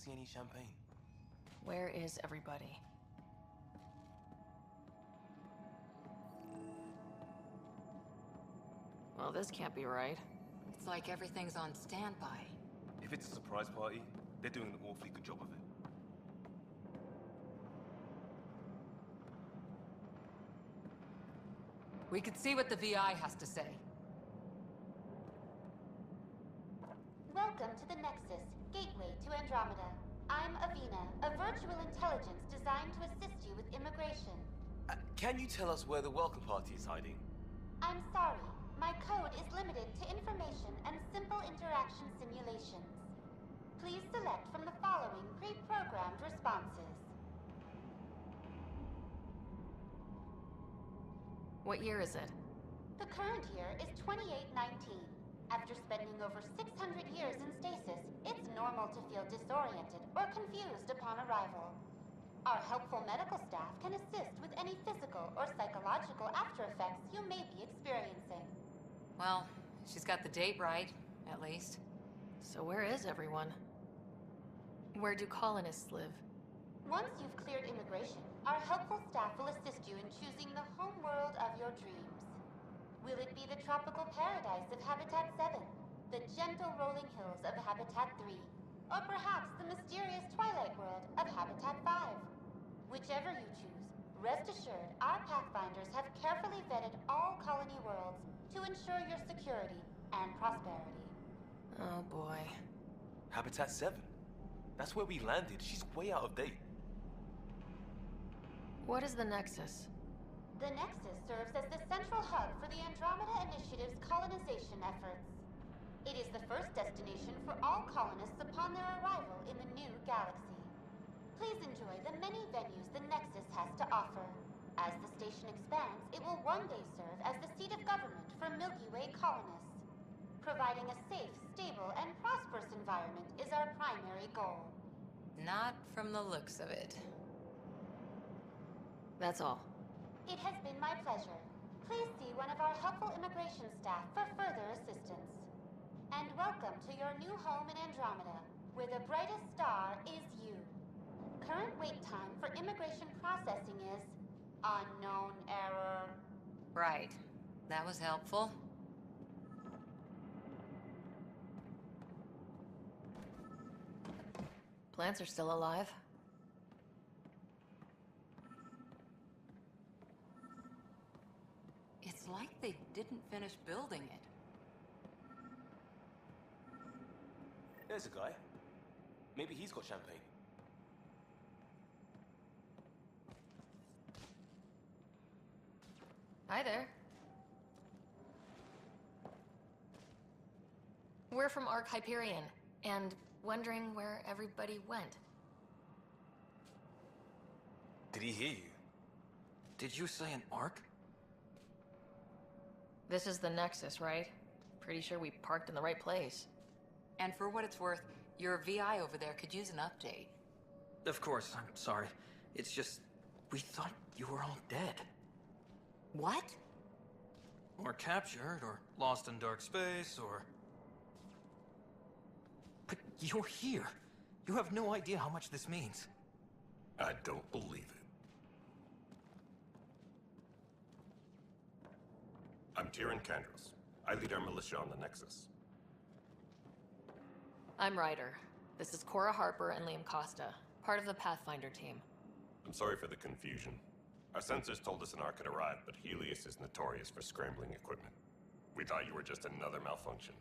see any champagne. Where is everybody? Well, this can't be right. It's like everything's on standby. If it's a surprise party, they're doing an awfully good job of it. We could see what the VI has to say. Welcome to the Nexus, gateway to Andromeda. I'm Avina, a virtual intelligence designed to assist you with immigration. Can you tell us where the welcome party is hiding? I'm sorry, my code is limited to information and simple interaction simulations. Please select from the following pre-programmed responses. What year is it? The current year is 2819. After spending over 600 years in stasis, it's normal to feel disoriented or confused upon arrival. Our helpful medical staff can assist with any physical or psychological after effects you may be experiencing. Well, she's got the date right, at least. So where is everyone? Where do colonists live? Once you've cleared immigration, our helpful staff will assist you in choosing the home world of your dreams. Will it be the tropical paradise of Habitat 7, the gentle rolling hills of Habitat 3, or perhaps the mysterious twilight world of Habitat 5? Whichever you choose, rest assured our Pathfinders have carefully vetted all colony worlds to ensure your security and prosperity. Oh boy. Habitat 7. That's where we landed. She's way out of date. What is the Nexus? The Nexus serves as the central hub for the Andromeda Initiative's colonization efforts. It is the first destination for all colonists upon their arrival in the new galaxy. Please enjoy the many venues the Nexus has to offer. As the station expands, it will one day serve as the seat of government for Milky Way colonists. Providing a safe, stable, and prosperous environment is our primary goal. Not from the looks of it. That's all. It has been my pleasure. Please see one of our helpful immigration staff for further assistance. And welcome to your new home in Andromeda, where the brightest star is you. Current wait time for immigration processing is unknown error. Right. That was helpful. Plants are still alive. It's like they didn't finish building it. There's a guy. Maybe he's got champagne. Hi there. We're from Ark Hyperion, and wondering where everybody went. Did he hear you? Did you say an arc? This is the Nexus, right? Pretty sure we parked in the right place. And for what it's worth, your VI over there could use an update. Of course, I'm sorry. It's just, we thought you were all dead. What? Or captured, or lost in dark space, or... But you're here. You have no idea how much this means. I don't believe it. I'm Tyrion Kandros. I lead our militia on the Nexus. I'm Ryder. This is Cora Harper and Liam Costa, part of the Pathfinder team. I'm sorry for the confusion. Our sensors told us an arc had arrived, but Helios is notorious for scrambling equipment. We thought you were just another malfunction.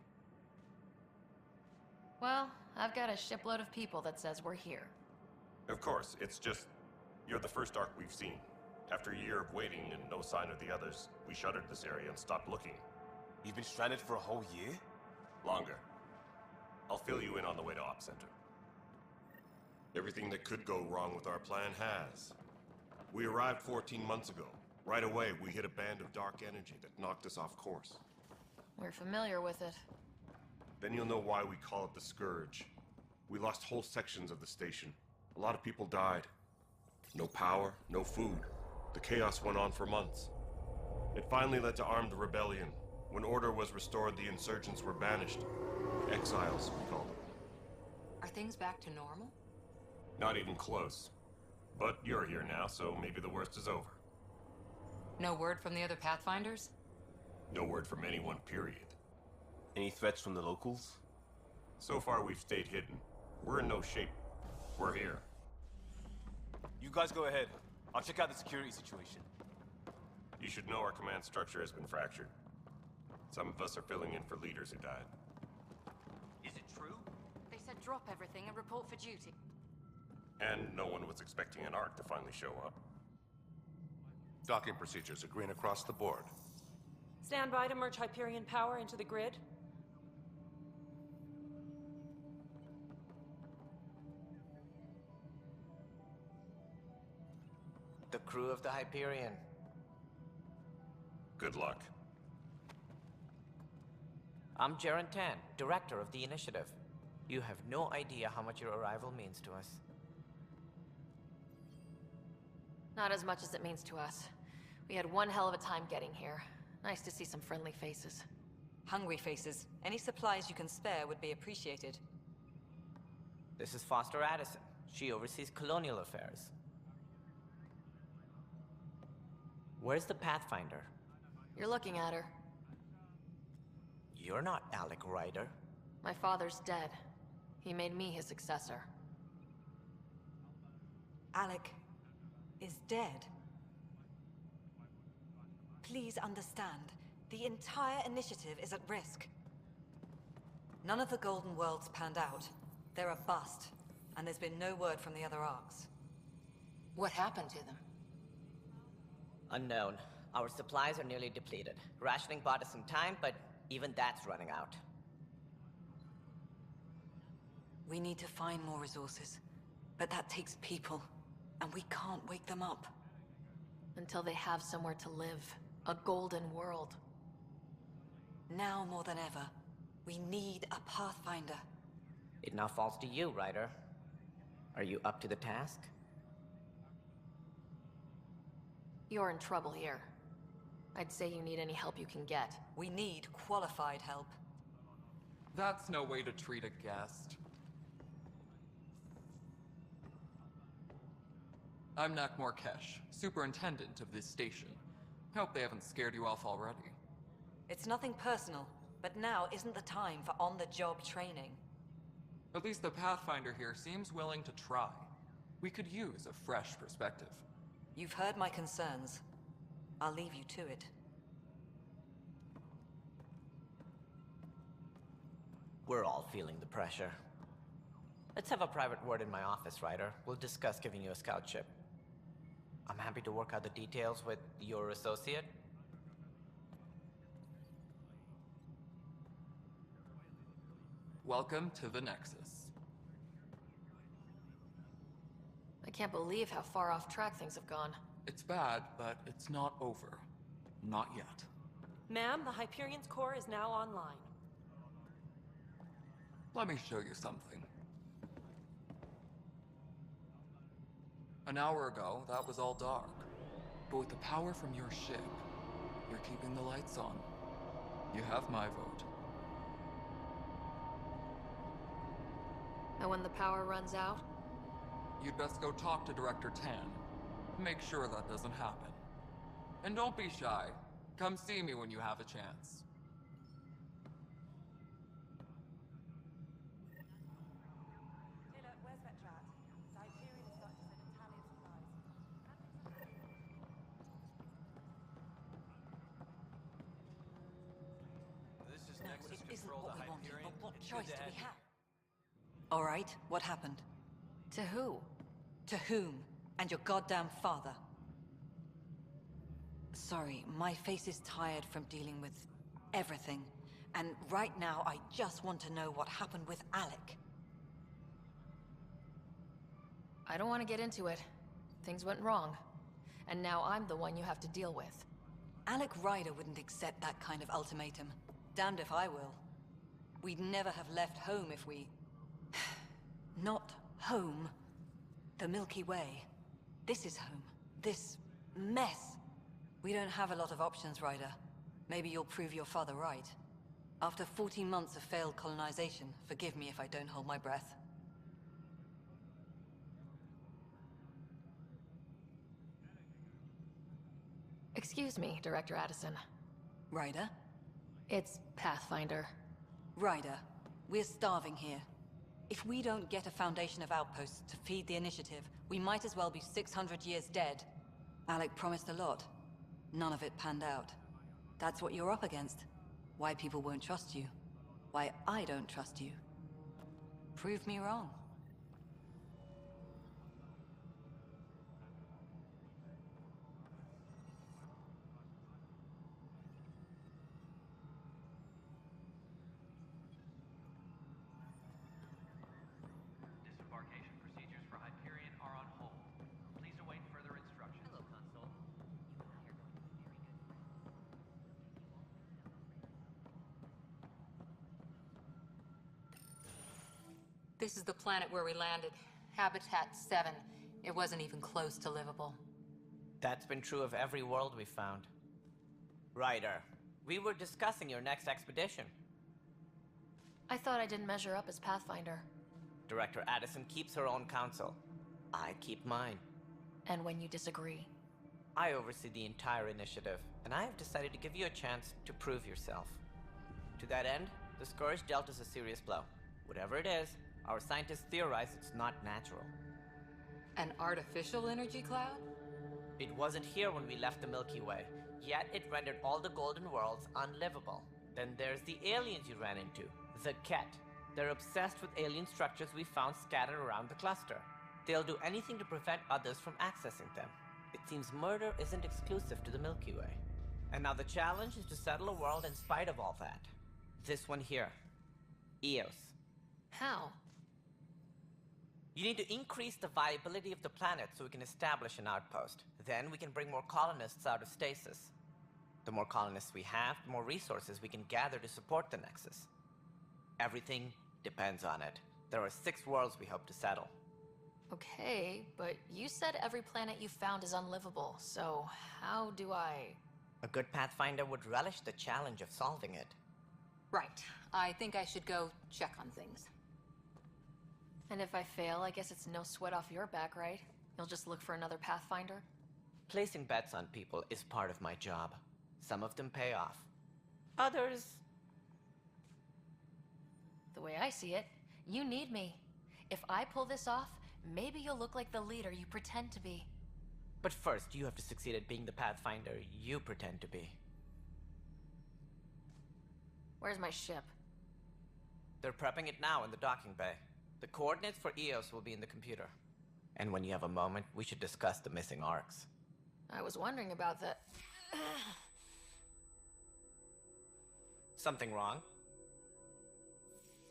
Well, I've got a shipload of people that says we're here. Of course, it's just... you're the first arc we've seen. After a year of waiting and no sign of the others, we shuttered this area and stopped looking. You've been stranded for a whole year? Longer. I'll fill you in on the way to Op Center. Everything that could go wrong with our plan has. We arrived 14 months ago. Right away, we hit a band of dark energy that knocked us off course. We're familiar with it. Then you'll know why we call it the Scourge. We lost whole sections of the station. A lot of people died. No power, no food. The chaos went on for months. It finally led to armed rebellion. When order was restored, the insurgents were banished. Exiles, we call them. Are things back to normal? Not even close. But you're here now, so maybe the worst is over. No word from the other Pathfinders? No word from anyone, period. Any threats from the locals? So far, we've stayed hidden. We're in no shape. We're here. You guys go ahead. I'll check out the security situation. You should know our command structure has been fractured. Some of us are filling in for leaders who died. Is it true? They said drop everything and report for duty. And no one was expecting an Ark to finally show up. Docking procedures are green across the board. Stand by to merge Hyperion power into the grid. The crew of the Hyperion. Good luck. I'm Jaren Tan, director of the initiative. You have no idea how much your arrival means to us. Not as much as it means to us. We had one hell of a time getting here. Nice to see some friendly faces. Hungry faces. Any supplies you can spare would be appreciated. This is Foster Addison. She oversees colonial affairs. Where's the Pathfinder? You're looking at her. You're not Alec Ryder. My father's dead. He made me his successor. Alec is dead. Please understand, the entire initiative is at risk. None of the Golden Worlds panned out. They're a bust, and there's been no word from the other arcs. What happened to them? Unknown. Our supplies are nearly depleted. Rationing bought us some time, but even that's running out. We need to find more resources, but that takes people, and we can't wake them up. Until they have somewhere to live. A golden world. Now more than ever, we need a Pathfinder. It now falls to you, Ryder. Are you up to the task? You're in trouble here. I'd say you need any help you can get. We need qualified help. That's no way to treat a guest. I'm Nak Morkesh, superintendent of this station. Hope they haven't scared you off already. It's nothing personal, but now isn't the time for on-the-job training. At least the Pathfinder here seems willing to try. We could use a fresh perspective. You've heard my concerns. I'll leave you to it. We're all feeling the pressure. Let's have a private word in my office, Ryder. We'll discuss giving you a scout ship. I'm happy to work out the details with your associate. Welcome to the Nexus. I can't believe how far off track things have gone. It's bad, but it's not over. Not yet. Ma'am, the Hyperion's core is now online. Let me show you something. An hour ago, that was all dark. But with the power from your ship, you're keeping the lights on. You have my vote. And when the power runs out? You'd best go talk to Director Tan. Make sure that doesn't happen. And don't be shy. Come see me when you have a chance. This is No, Nexus it isn't Control what to we wanted, Hyperion. but what It's choice good to do have we you. have? All right, what happened? To who? To whom? And your goddamn father. Sorry, my face is tired from dealing with everything. And right now, I just want to know what happened with Alec. I don't want to get into it. Things went wrong. And now I'm the one you have to deal with. Alec Ryder wouldn't accept that kind of ultimatum. Damned if I will. We'd never have left home if we... Not home. The Milky Way. This is home. This mess. We don't have a lot of options, Ryder. Maybe you'll prove your father right. After 14 months of failed colonization, forgive me if I don't hold my breath. Excuse me, Director Addison. Ryder? It's Pathfinder. Ryder, we're starving here. If we don't get a foundation of outposts to feed the initiative, we might as well be 600 years dead. Alec promised a lot. None of it panned out. That's what you're up against. Why people won't trust you. Why I don't trust you. Prove me wrong. Disembarkation procedures for Hyperion are on hold. Please await further instructions. Hello, Console. This is the planet where we landed. Habitat 7. It wasn't even close to livable. That's been true of every world we've found. Ryder, we were discussing your next expedition. I thought I didn't measure up as Pathfinder. Director Addison keeps her own counsel. I keep mine. And when you disagree? I oversee the entire initiative, and I have decided to give you a chance to prove yourself. To that end, the Scourge dealt us a serious blow. Whatever it is, our scientists theorize it's not natural. An artificial energy cloud? It wasn't here when we left the Milky Way, yet it rendered all the Golden Worlds unlivable. Then there's the aliens you ran into, the Ket. They're obsessed with alien structures we found scattered around the cluster. They'll do anything to prevent others from accessing them. It seems murder isn't exclusive to the Milky Way. And now the challenge is to settle a world in spite of all that. This one here. Eos. How? You need to increase the viability of the planet so we can establish an outpost. Then we can bring more colonists out of stasis. The more colonists we have, the more resources we can gather to support the Nexus. Everything depends on it. There are 6 worlds we hope to settle. Okay, but you said every planet you found is unlivable, so how do I... A good Pathfinder would relish the challenge of solving it. Right. I think I should go check on things. And if I fail, I guess it's no sweat off your back, right? You'll just look for another Pathfinder? Placing bets on people is part of my job. Some of them pay off. Others... The way I see it, you need me. If I pull this off, maybe you'll look like the leader you pretend to be. But first, you have to succeed at being the Pathfinder you pretend to be. Where's my ship? They're prepping it now in the docking bay. The coordinates for Eos will be in the computer. And when you have a moment, we should discuss the missing arcs. I was wondering about that. Something wrong?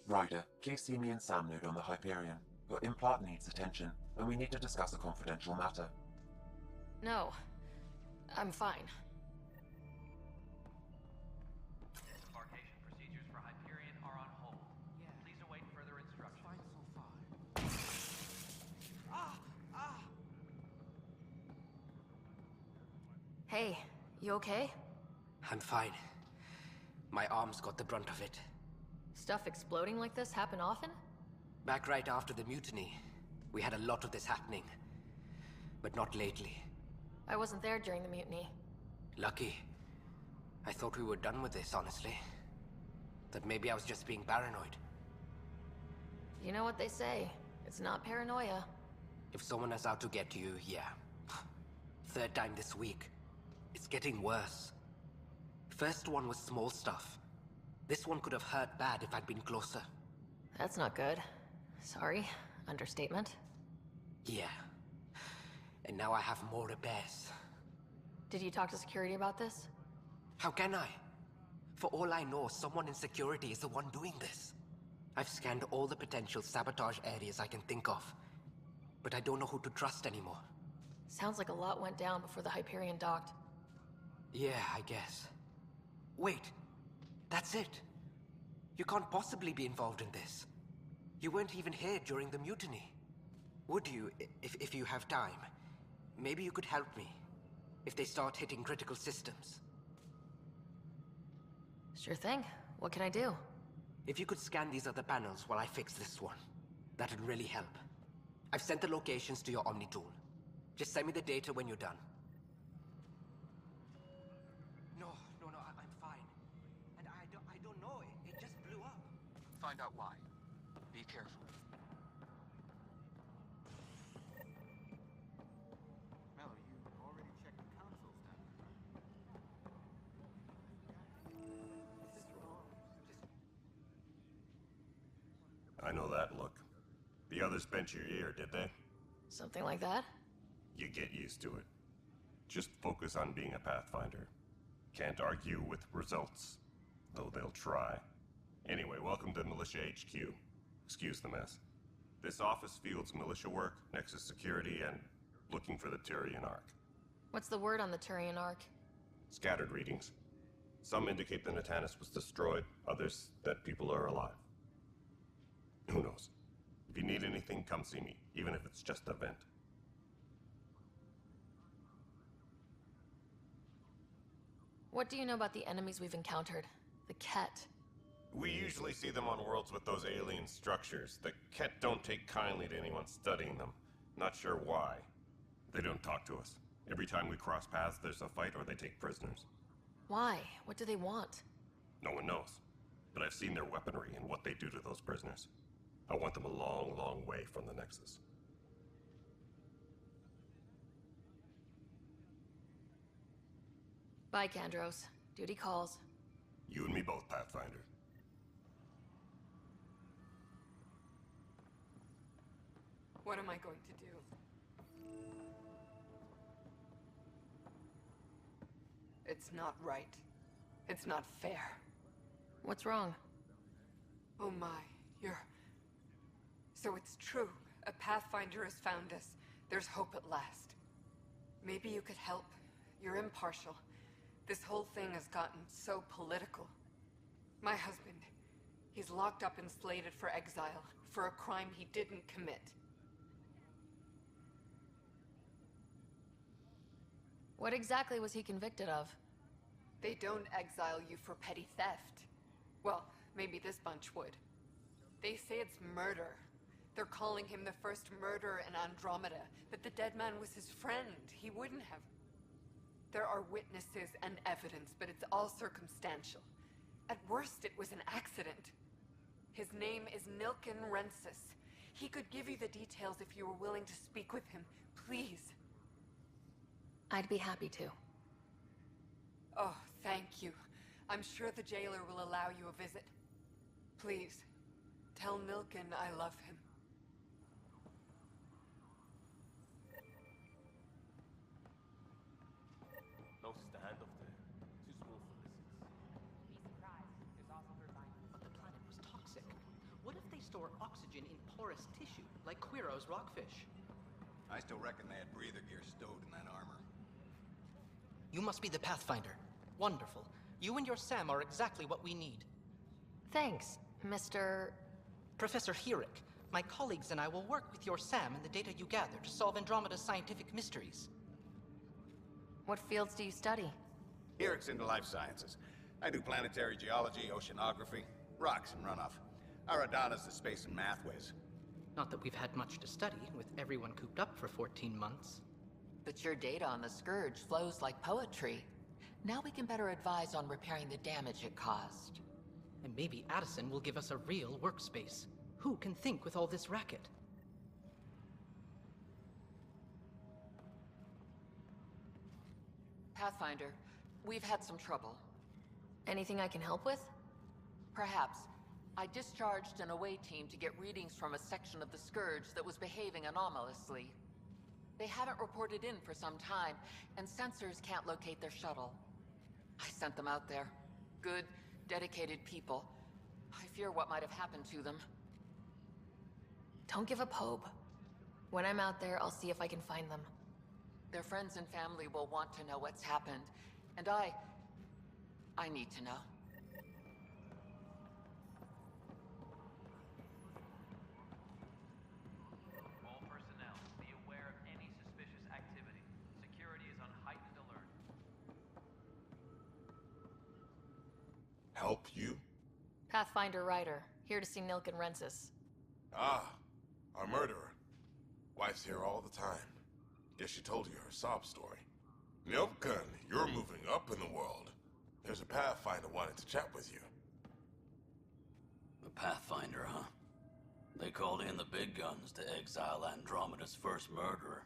Ryder, please see me and Sam Node on the Hyperion. Your implant needs attention, and we need to discuss a confidential matter. No. I'm fine. Disembarkation procedures for Hyperion are on hold. Please await further instructions. Hey, you okay? I'm fine. My arms got the brunt of it. Stuff exploding like this happen often? Back right after the mutiny, we had a lot of this happening. But not lately. I wasn't there during the mutiny. Lucky. I thought we were done with this, honestly. That maybe I was just being paranoid. You know what they say. It's not paranoia. If someone is out to get you, yeah. 3rd time this week. It's getting worse. First one was small stuff. This one could have hurt bad if I'd been closer. That's not good. Sorry. Understatement. Yeah. And now I have more repairs. Did you talk to security about this? How can I? For all I know, someone in security is the one doing this. I've scanned all the potential sabotage areas I can think of. But I don't know who to trust anymore. Sounds like a lot went down before the Hyperion docked. Yeah, I guess. Wait. That's it. You can't possibly be involved in this. You weren't even here during the mutiny. Would you, if you have time? Maybe you could help me. If they start hitting critical systems. Sure thing. What can I do? If you could scan these other panels while I fix this one, that'd really help. I've sent the locations to your Omni tool. Just send me the data when you're done. find out why. Be careful. Mel, you already checked the console status, right? This is wrong. I know that look. The others bent your ear, did they? Something like that? You get used to it. Just focus on being a Pathfinder. Can't argue with results, though they'll try. Anyway, welcome to Militia HQ. Excuse the mess. This office fields militia work, Nexus security, and looking for the Turian Ark. What's the word on the Turian Ark? Scattered readings. Some indicate the Natanus was destroyed, others that people are alive. Who knows? If you need anything, come see me, even if it's just a vent. What do you know about the enemies we've encountered? The Ket. We usually see them on worlds with those alien structures. The Ket don't take kindly to anyone studying them. Not sure why. They don't talk to us. Every time we cross paths, there's a fight or they take prisoners. Why? What do they want? No one knows. But I've seen their weaponry and what they do to those prisoners. I want them a long, long way from the Nexus. Bye, Kandros. Duty calls. You and me both, Pathfinder. What am I going to do? It's not right. It's not fair. What's wrong? Oh my, you're... So it's true. A Pathfinder has found us. There's hope at last. Maybe you could help. You're impartial. This whole thing has gotten so political. My husband, he's locked up and slated for exile for a crime he didn't commit. What exactly was he convicted of? They don't exile you for petty theft. Well, maybe this bunch would. They say it's murder. They're calling him the first murderer in Andromeda, but the dead man was his friend. He wouldn't have. There are witnesses and evidence, but it's all circumstantial. At worst, it was an accident. His name is Nilken Rensis. He could give you the details if you were willing to speak with him. Please. I'd be happy to. Oh, thank you. I'm sure the jailer will allow you a visit. Please, tell Nilken I love him. No standoff there. Too small for missiles. Be surprised. There's also turbine. But the planet was toxic. What if they store oxygen in porous tissue, like Quiro's rockfish? I still reckon they had breather gear stowed in that armor. You must be the Pathfinder. Wonderful. You and your Sam are exactly what we need. Thanks, Mr... Professor Herrick, my colleagues and I will work with your Sam and the data you gather to solve Andromeda's scientific mysteries. What fields do you study? Eric's into life sciences. I do planetary geology, oceanography, rocks and runoff. Aradana's the space and math whiz. Not that we've had much to study, with everyone cooped up for 14 months. But your data on the Scourge flows like poetry. Now we can better advise on repairing the damage it caused. And maybe Addison will give us a real workspace. Who can think with all this racket? Pathfinder, we've had some trouble. Anything I can help with? Perhaps. I discharged an away team to get readings from a section of the Scourge that was behaving anomalously. They haven't reported in for some time, and sensors can't locate their shuttle. I sent them out there. Good, dedicated people. I fear what might have happened to them. Don't give up hope. When I'm out there, I'll see if I can find them. Their friends and family will want to know what's happened, and I need to know. All personnel, be aware of any suspicious activity. Security is on heightened alert. Help you? Pathfinder Ryder, here to see Nilken Rensis. Ah, our murderer. Wife's here all the time. Guess she told you her sob story. Nilken, you're moving up in the world. There's a Pathfinder wanting to chat with you. A Pathfinder, huh? They called in the big guns to exile Andromeda's first murderer.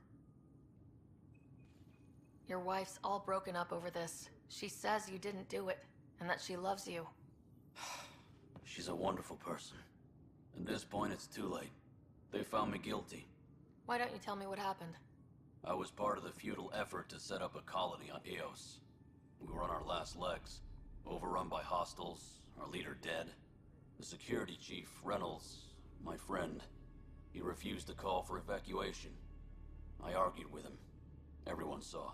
Your wife's all broken up over this. She says you didn't do it, and that she loves you. She's a wonderful person. At this point, it's too late. They found me guilty. Why don't you tell me what happened? I was part of the futile effort to set up a colony on Eos. We were on our last legs, overrun by hostiles, our leader dead. The security chief, Reynolds, my friend, he refused to call for evacuation. I argued with him. Everyone saw.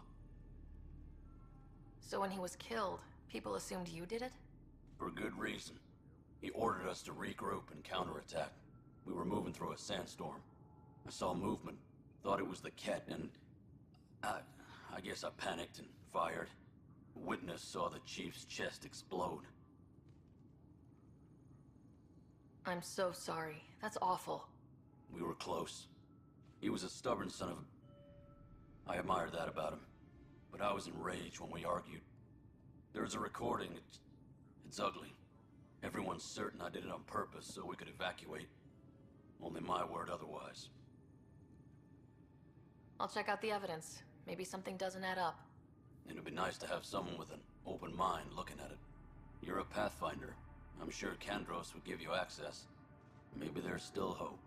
So when he was killed, people assumed you did it? For good reason. He ordered us to regroup and counterattack. We were moving through a sandstorm. I saw movement, thought it was the Ket, and I guess I panicked and fired. A witness saw the chief's chest explode. I'm so sorry. That's awful. We were close. He was a stubborn son of a... I admired that about him. But I was enraged when we argued. There's a recording. It's ugly. Everyone's certain I did it on purpose so we could evacuate. Only my word otherwise. I'll check out the evidence. Maybe something doesn't add up. It'd be nice to have someone with an open mind looking at it. You're a Pathfinder. I'm sure Kandros would give you access. Maybe there's still hope.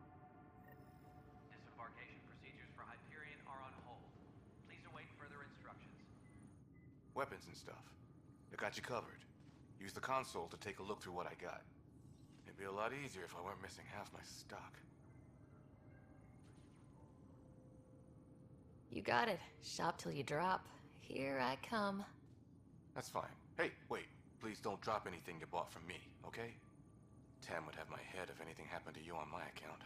Disembarkation procedures for Hyperion are on hold. Please await further instructions. Weapons and stuff. I got you covered. Use the console to take a look through what I got. It'd be a lot easier if I weren't missing half my stock. You got it. Shop till you drop. Here I come. That's fine. Hey, wait. Please don't drop anything you bought from me, okay? Tam would have my head if anything happened to you on my account.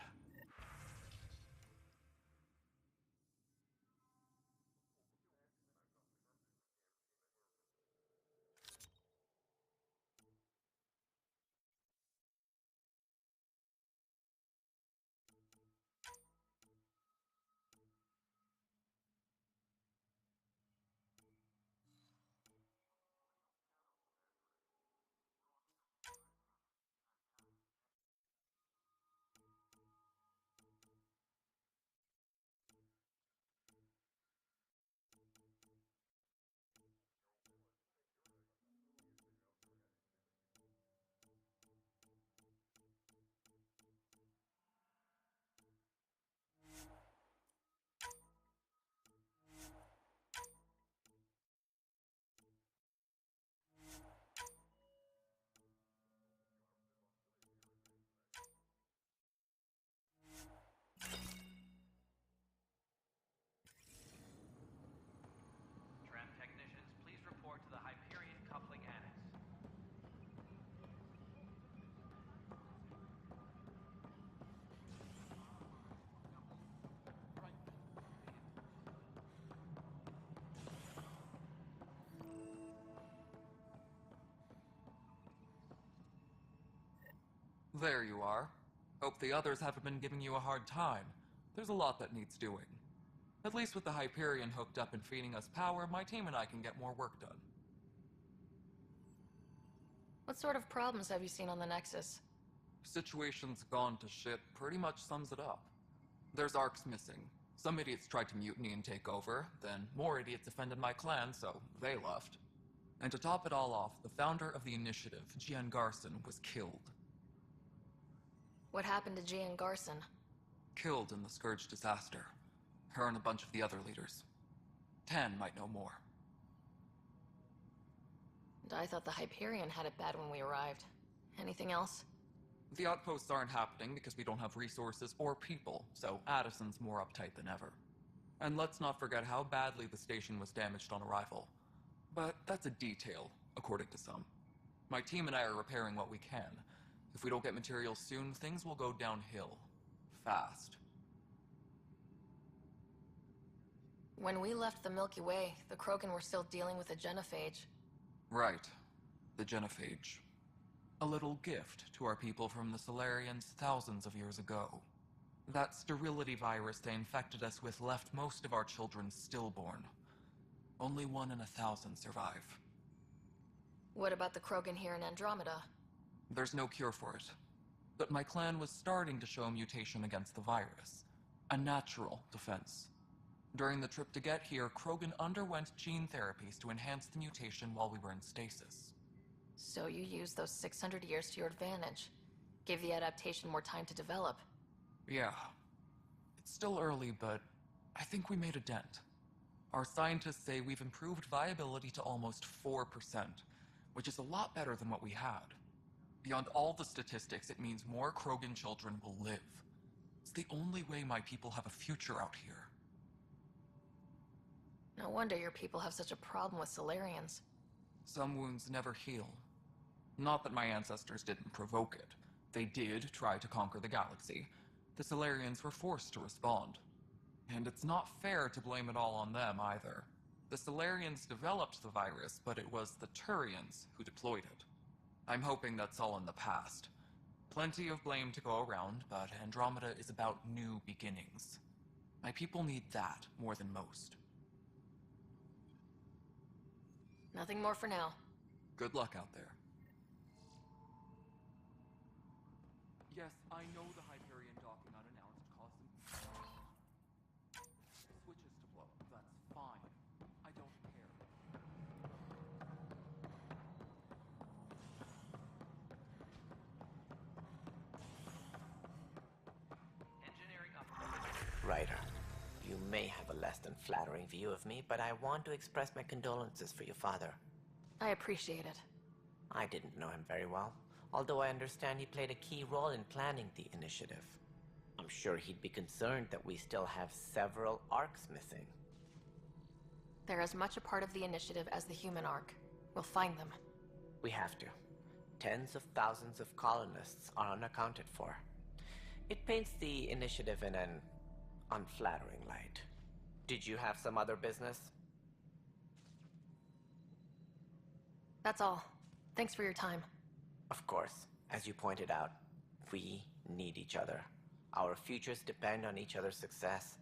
Tram technicians, please report to the Hyperion coupling annex. There you are. Hope the others haven't been giving you a hard time. There's a lot that needs doing. At least with the Hyperion hooked up and feeding us power, my team and I can get more work done. What sort of problems have you seen on the Nexus? Situation's gone to shit pretty much sums it up. There's arcs missing. Some idiots tried to mutiny and take over, then more idiots offended my clan, so they left. And to top it all off, the founder of the initiative, Gian Garson, was killed. What happened to Gian Garson? Killed in the Scourge disaster. Her and a bunch of the other leaders. Tan might know more. And I thought the Hyperion had it bad when we arrived. Anything else? The outposts aren't happening because we don't have resources or people, so Addison's more uptight than ever. And let's not forget how badly the station was damaged on arrival. But that's a detail, according to some. My team and I are repairing what we can. If we don't get materials soon, things will go downhill. Fast. When we left the Milky Way, the Krogan were still dealing with the genophage. Right. The genophage. A little gift to our people from the Solarians thousands of years ago. That sterility virus they infected us with left most of our children stillborn. Only 1 in 1,000 survive. What about the Krogan here in Andromeda? There's no cure for it. but my clan was starting to show a mutation against the virus. A natural defense. During the trip to get here, Krogan underwent gene therapies to enhance the mutation while we were in stasis. So you used those 600 years to your advantage. Gave the adaptation more time to develop. Yeah. It's still early, but I think we made a dent. Our scientists say we've improved viability to almost 4%, which is a lot better than what we had. Beyond all the statistics, it means more Krogan children will live. It's the only way my people have a future out here. No wonder your people have such a problem with Solarians. Some wounds never heal. Not that my ancestors didn't provoke it. They did try to conquer the galaxy. The Solarians were forced to respond. And it's not fair to blame it all on them either. The Solarians developed the virus, but it was the Turians who deployed it. I'm hoping that's all in the past. Plenty of blame to go around, but Andromeda is about new beginnings. My people need that more than most. Nothing more for now. Good luck out there. Yes, I know the Hyperion docking unannounced caused some switches to blow. That's fine. I don't care. Engineering up. Ryder, you may have a less than flattering view of me, but I want to express my condolences for your father. I appreciate it. I didn't know him very well, although I understand he played a key role in planning the initiative. I'm sure he'd be concerned that we still have several arcs missing. They're as much a part of the initiative as the human arc. We'll find them. We have to. Tens of thousands of colonists are unaccounted for. It paints the initiative in an unflattering light. Did you have some other business? That's all. Thanks for your time. Of course. As you pointed out, we need each other. Our futures depend on each other's success.